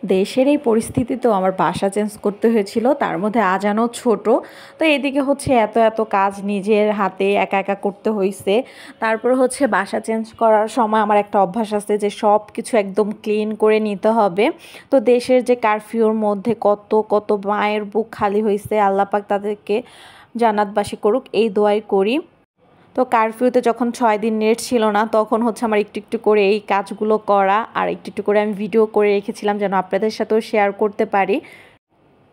দেশের এই পরিস্থিতিতেও আমার বাসা চেঞ্জ করতে হয়েছিল, তার মধ্যে আজানও ছোট। তো এদিকে হচ্ছে এত এত কাজ নিজের হাতে একা একা করতে হয়েছে। তারপর হচ্ছে বাসা চেঞ্জ করার সময় আমার একটা অভ্যাস আছে যে সব কিছু একদম ক্লিন করে নিতে হবে। তো দেশের যে কারফিউর মধ্যে কত কত মায়ের বুক খালি হয়েছে, আল্লাহ পাক তাদেরকে জান্নাতবাসী করুক এই দোয়াই করি। তো কারফিউতে যখন 6 দিন নেট ছিল না, তখন হচ্ছে আমার একটু একটু করে এই কাজগুলো করা আর একটু একটু করে আমি ভিডিও করে রেখেছিলাম যেন আপনাদের সাথেও শেয়ার করতে পারি।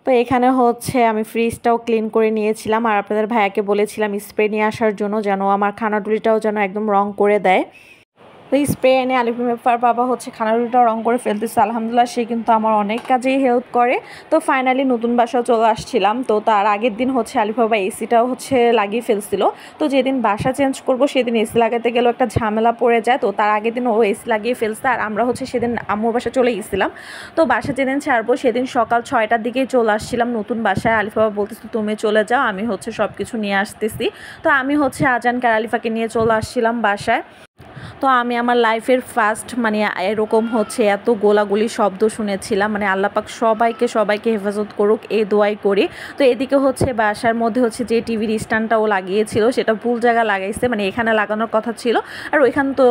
তো এখানে হচ্ছে আমি ফ্রিজটাও ক্লিন করে নিয়েছিলাম আর আপনাদের ভাইয়াকে বলেছিলাম স্প্রে নিয়ে আসার জন্য, যেন আমার খানাটুলিটাও যেন একদম রং করে দেয়। তো স্প্রে এনে আলিফার বাবা হচ্ছে খানারুলিটাও রং করে ফেলতেছে। আলহামদুলিল্লাহ সে কিন্তু আমার অনেক কাজেই হেল্প করে। তো ফাইনালি নতুন বাসাও চলে আসছিলাম। তো তার আগের দিন হচ্ছে আলিফ বাবা এসিটাও হচ্ছে লাগিয়ে ফেলছিল। তো যেদিন বাসা চেঞ্জ করব সেদিন এসি লাগাতে গেলেও একটা ঝামেলা পড়ে যায়। তো তার আগের দিন ও এসি লাগিয়ে ফেলছে আর আমরা হচ্ছে সেদিন আম্মুর বাসা চলে গেছিলাম। তো বাসা যেদিন ছাড়বো সেদিন সকাল 6টার দিকেই চলে আসছিলাম নতুন বাসায়। আলিফ বাবা বলতেছে তুমি চলে যাও, আমি হচ্ছে সব কিছু নিয়ে আসতেছি। তো আমি হচ্ছে আজানকে আর আলিফাকে নিয়ে চলে আসছিলাম বাসায়। তো আমি আমার লাইফের ফার্স্ট মানে এরকম হচ্ছে এত গোলাগুলি শব্দ শুনেছিলাম। মানে আল্লাহ পাক সবাইকে হেফাজত করুক এই দোয়াই করি। তো এদিকে হচ্ছে বাসার মধ্যে হচ্ছে যে টিভির স্ট্যান্ডটাও লাগিয়েছিল সেটা ভুল জায়গা লাগাইছে, মানে এখানে লাগানোর কথা ছিল আর ওইখানে তো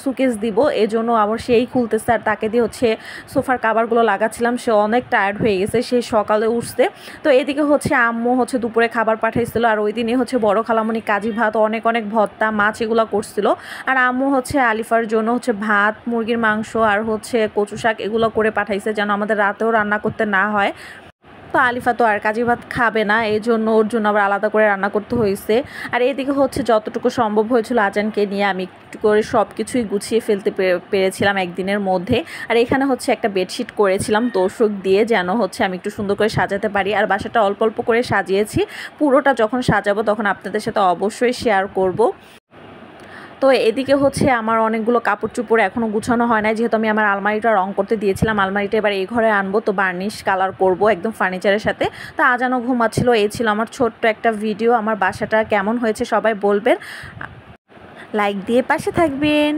সুকেস দিব, এজন্য আবার সেই খুলতেছে আর তাকে দিয়ে হচ্ছে সোফার কাভারগুলো লাগাচ্ছিলাম। সে অনেক টায়ার্ড হয়ে গেছে, সে সকালে উঠছে। তো এদিকে হচ্ছে আম্মু হচ্ছে দুপুরে খাবার পাঠাইছিল আর ওই দিনই হচ্ছে বড় খালামণি কাজি ভাত অনেক অনেক ভর্তা মাছ এগুলো করছিল। আর আম্মু হচ্ছে আলিফার জন্য হচ্ছে ভাত মুরগির মাংস আর হচ্ছে কচু শাক এগুলো করে পাঠাইছে যেন আমাদের রাতেও রান্না করতে না হয়। তো আলিফা তো আর কাজি ভাত খাবে না, এই জন্য ওর জন্য আবার আলাদা করে রান্না করতে হয়েছে। আর এদিকে হচ্ছে যতটুকু সম্ভব হয়েছিল আজানকে নিয়ে আমি একটু করে সব কিছুই গুছিয়ে ফেলতে পেরেছিলাম একদিনের মধ্যে। আর এখানে হচ্ছে একটা বেডশিট করেছিলাম তোষক দিয়ে যেন হচ্ছে আমি একটু সুন্দর করে সাজাতে পারি। আর বাসাটা অল্প অল্প করে সাজিয়েছি, পুরোটা যখন সাজাবো তখন আপনাদের সাথে অবশ্যই শেয়ার করব। তো এদিকে হচ্ছে আমার অনেকগুলো কাপড় চোপড় এখনও গুছানো হয় নাই, যেহেতু আমি আমার আলমারিটা রং করতে দিয়েছিলাম। আলমারিটা এবার এই ঘরে আনবো, তো বার্নিশ কালার করব একদম ফার্নিচারের সাথে। তো আজানও ঘুমাচ্ছিল। এই ছিল আমার ছোট্ট একটা ভিডিও। আমার বাসাটা কেমন হয়েছে সবাই বলবেন, লাইক দিয়ে পাশে থাকবেন।